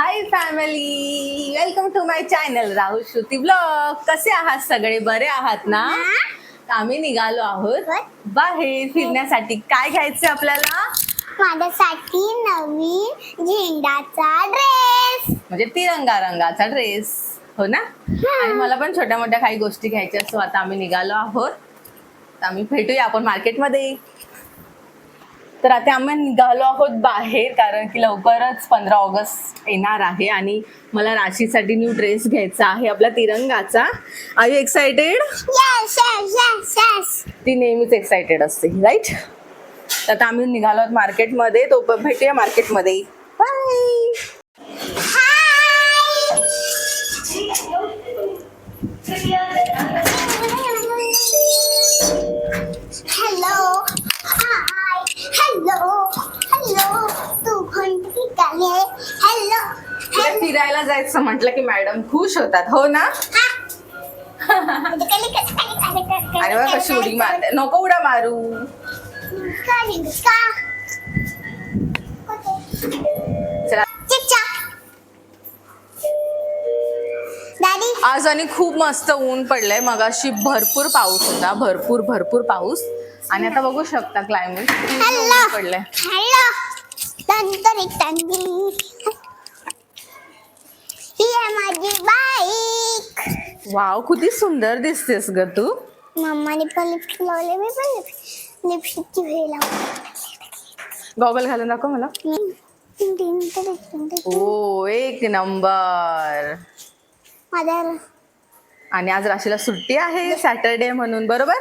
High family, welcome to my channel Rahul Shruti blog. कसे आहात सगळे? बरे आहात ना? आम्ही निघालो आहोत बाहेर फिरण्यासाठी. काय घ्यायचं आपल्याला? माझ्यासाठी नवीन झेंडाचा ड्रेस, म्हणजे तिरंगा रंगाचा ड्रेस, हो ना? आणि मला पण छोट्या मोठ्या काही गोष्टी घ्यायच्या असो. आता आम्ही निघालो आहोत, तर आम्ही भेटूया आपण मार्केटमध्ये. तर आता आम्ही निघालो आहोत बाहेर, कारण की लवकरच 15 ऑगस्ट येणार आहे आणि मला राशीसाठी न्यू ड्रेस घ्यायचा आहे आपला तिरंगाचा. Are you excited? Yes yes yes yes. ती नेहमीच एक्साइटेड असते, राईट? तर आता आम्ही निघालो आहोत मार्केटमध्ये. तो भेटूया मार्केटमध्ये. Bye. Hello hi hello hello तू कोणती गाणी आहे? हॅलो तिला फिरायला जायचं म्हटलं की मॅडम खुश होतात, हो ना? आणि बघ कशी उडी मारते. नको उड्या मारू. चला. दादी आज आणि खूप मस्त ऊन पडलंय. मगाशी भरपूर पाऊस होता, भरपूर पाऊस. आणि आता बघू शकता क्लायमेट हॅलो पडलंय. हॅलो तंतरी तंदी ही आहे माझी बाईक. वाव, किती सुंदर दिसतेस ग तू. मम्माने पण लिपस्टिक लावले, मी पण लिपस्टिकची भेळ लावली. गॉगल घालून दाखव मला. ओ, एक नंबर. माझा आणि आज राशीला सुट्टी आहे, सॅटरडे म्हणून, बरोबर?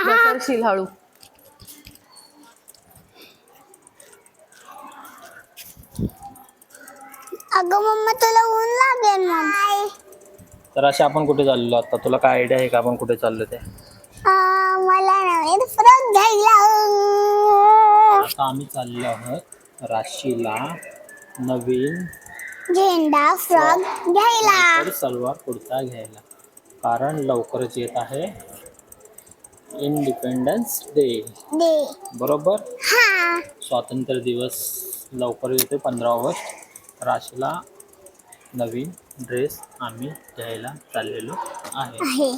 घसरशील हळू. अगं मम्मा तुला ऊन लागेल मग. तर अशा आपण कुठे चाललो आता? तुला काय आयडिया आहे का आपण कुठे चाललो ते? मला नवीन फ्रॉक घ्यायला. आता आम्ही चाललो आहोत राशीला नवीन झेंडा फ्रॉक घ्यायला. तर सलवार कुर्ता घ्यायला, कारण लवकरच येत आहे इंडिपेंडन्स डे, दे बरोबर? हा स्वातंत्र्य दिवस लवकर येते 15 ऑगस्ट. राशीला नवीन ड्रेस आम्ही घ्यायला चाललेलो आहे. आहे.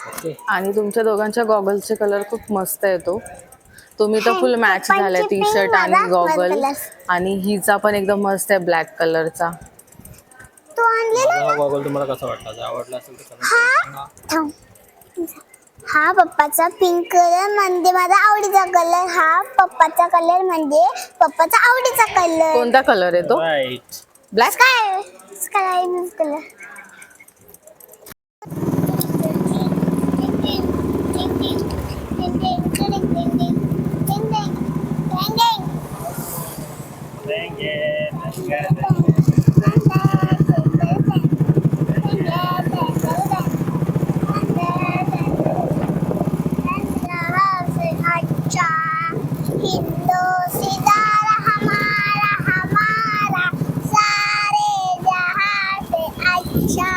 ओके. आणि तुमच्या दोघांच्या गॉगलचे कलर खूप मस्त येतो. तुम्ही तर फुल मॅच झालाय, टी शर्ट आणि गॉगल. आणि हिचा पण एकदम मस्त आहे, ब्लॅक कलरचा. तू आणलेला माझा हा गॉगल तुम्हाला कसा वाटला? जर आवडला असेल तर comment करून सांगा. थांब. हा पप्पाचा पिंक कलर म्हणजे माझा आवडीचा कलर. हा पप्पाचा कलर म्हणजे पप्पाचा आवडीचा कलर. कोणता कलर आहे तो? Right. Black. Sky sky colour. सारे जहां से अच्छा हिंदुस्तां हमारा, सारे जहां से अच्छा.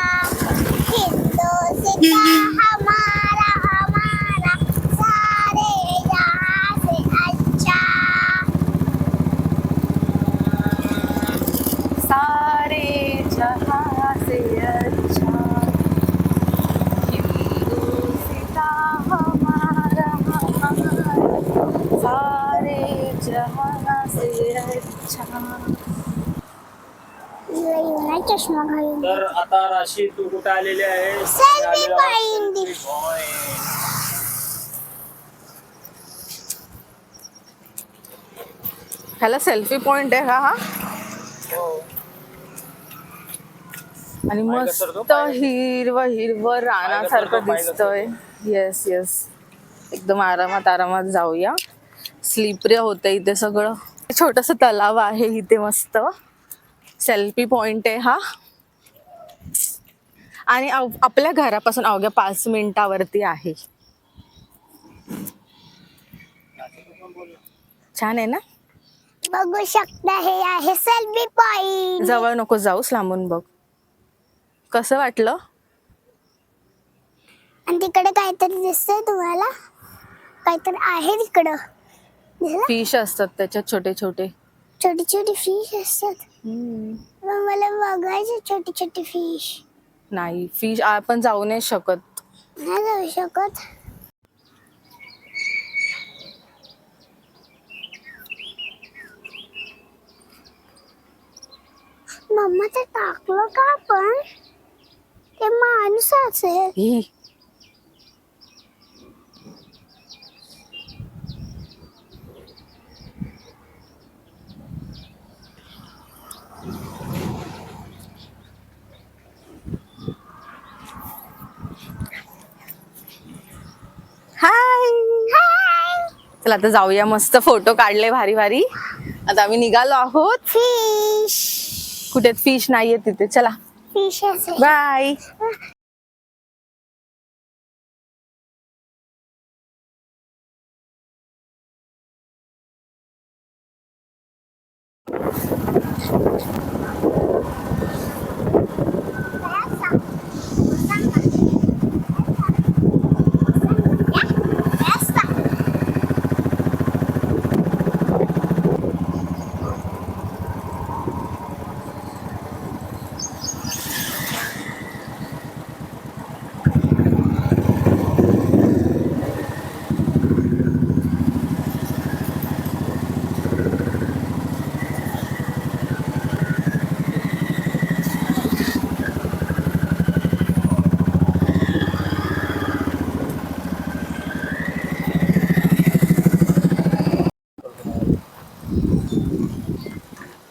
चष्मा घालून तर आता राशी तू कुठे आलेली आहे? Selfie point. ह्याला सेल्फी पॉइंट आहे का हा? आणि पाय घसरतो, मस्त पाय. हिरवं रानासारखं पाय दिसतंय. येस येस, एकदम आरामात जाऊया. स्लिपरी होतं इथे सगळं. छोटस तलाव आहे इथे, मस्त सेल्फी पॉइंट आहे हा. आणि आपल्या घरापासून अवघ्या 5 मिनिटावरती आहे. छान आहे ना? बघू शकता, हे आहे सेल्फी पॉइंट. जवळ नको जाऊस, लांबून बघ. कसं वाटलं? आणि तिकडे काहीतरी दिसतंय तुम्हाला? काहीतरी आहे तिकडं. दिसलं? फिश असतात त्याच्यात छोटे छोटे. छोटी छोटी फिश असतात. हम्म. मग मला बघायचे छोटी छोटी फिश. नाही फिश आपण जाऊ नाही शकत. नाही जाऊ शकत. मम्मा ते टाकलं का आपण? ते माणूस असेल. ही. हाय. चला आता जाऊया. मस्त फोटो काढले भारी भारी. आता आम्ही निघालो आहोत. फिश. कुठे फिश नाहीये तिथे. चला फिश असेल. बाय.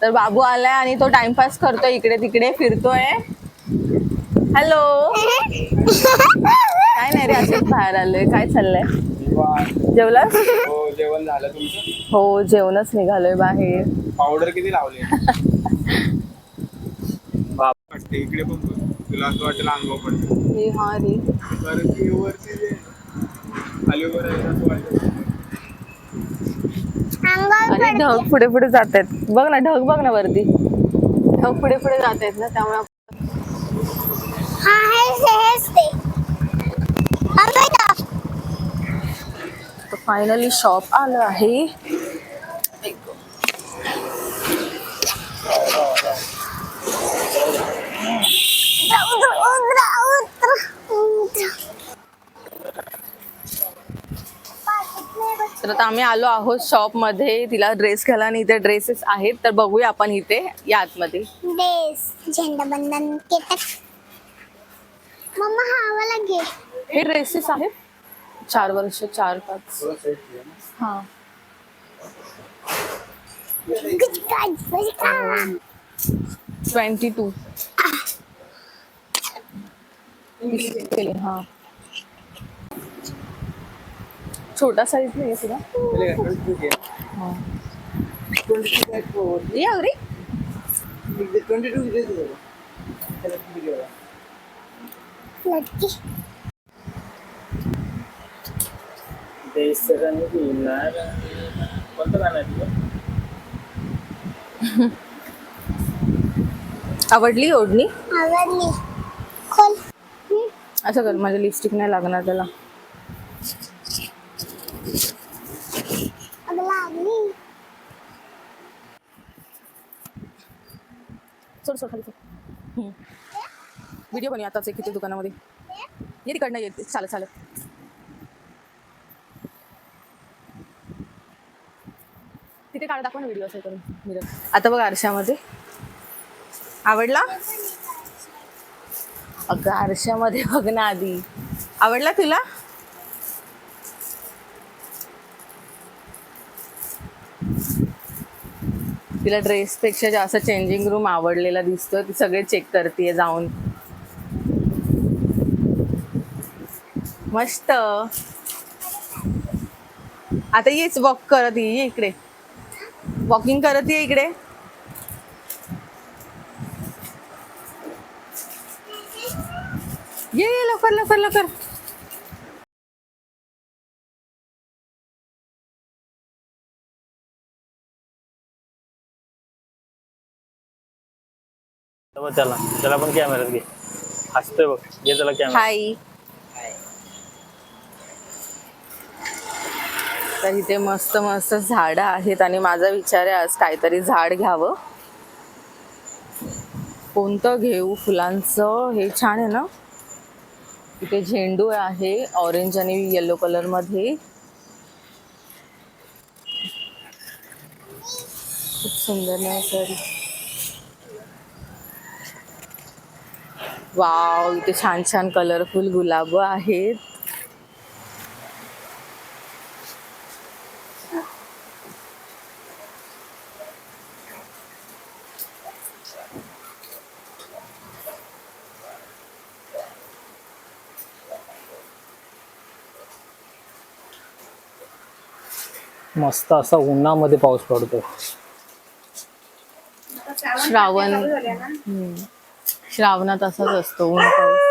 तर बाबू आलाय आणि तो टाइमपास करतोय, इकडे तिकडे फिरतोय. हॅलो. काय नाही रे, असंच बाहेर आलोय. काय चाललंय? जेवलास? हो जेवण झालं तुमचं? हो जेवणच निघालोय बाहेर. पावडर किती लावले? वाटते इकडे पण बघ. तुला असं वाटेल अंगावर पडतं. हे हा रे. कारण की वरती जे खाली वर आहे असं वाटतं. अंगावर अरे ढग पुढे पुढे जात आहेत बघ ना. ढग बघ ना वरती. ढग पुढे पुढे जात आहेत ना, त्यामुळे हा हेच ते. फायनली शॉप आलं आहे. तर आता आम्ही आलो आहोत शॉप मध्ये तिला ड्रेस घ्यायला आणि इथे ड्रेसेस आहेत. तर बघूया आपण इथे या आतमध्ये. ड्रेस झेंडाबंधन केटक. मम्मा हा वाला घे. हे ड्रेसेस आहेत 4 वर्ष 4-5. हा 22 केले. हा छोटा साईज नाही तुला. हा या घरी. लटकी. कोणतं गाणं आहे तुझं? आवडली ओढणी? आवडली. खोल. असं कर, माझं लिपस्टिक नाही लागणार त्याला. अगं लागली. सोड सोड खाली सोड. व्हिडिओ बनवूया आताच किती दुकानामध्ये. ये तिकडनं येते चालत चालत. तिथे काढ दाखव ना व्हिडिओ असेल करून मिरर. आता बघ आरशामध्ये. आवडला? अगं आरशामध्ये बघ ना आधी. आवडला तुला? तिला ड्रेसपेक्षा जास्त चेंजिंग रूम आवडलेला दिसतोय. ती सगळे चेक करते जाऊन. मस्त. आता येच वॉक करत ये इकडे. वॉकिंग करत ये इकडे. ये लवकर लवकर लवकर. त्याला त्याला पण कॅमेऱ्यात घे. हसतोय बघ. घे त्याला कॅमेरा. हाय. तर इथे मस्त मस्त झाडं आहेत आणि माझा विचार आहे आज काहीतरी झाड घ्यावं. कोणतं घेऊ? फुलांचं हे छान आहे ना. इथे झेंडू आहे ऑरेंज आणि येलो कलर मध्ये. खूप सुंदर नर्सरी. वाव, इथे छान छान कलरफुल गुलाब आहेत. मस्त असा उन्हामध्ये पाऊस पडतो. श्रावणात असाच असतो ऊन पाऊस.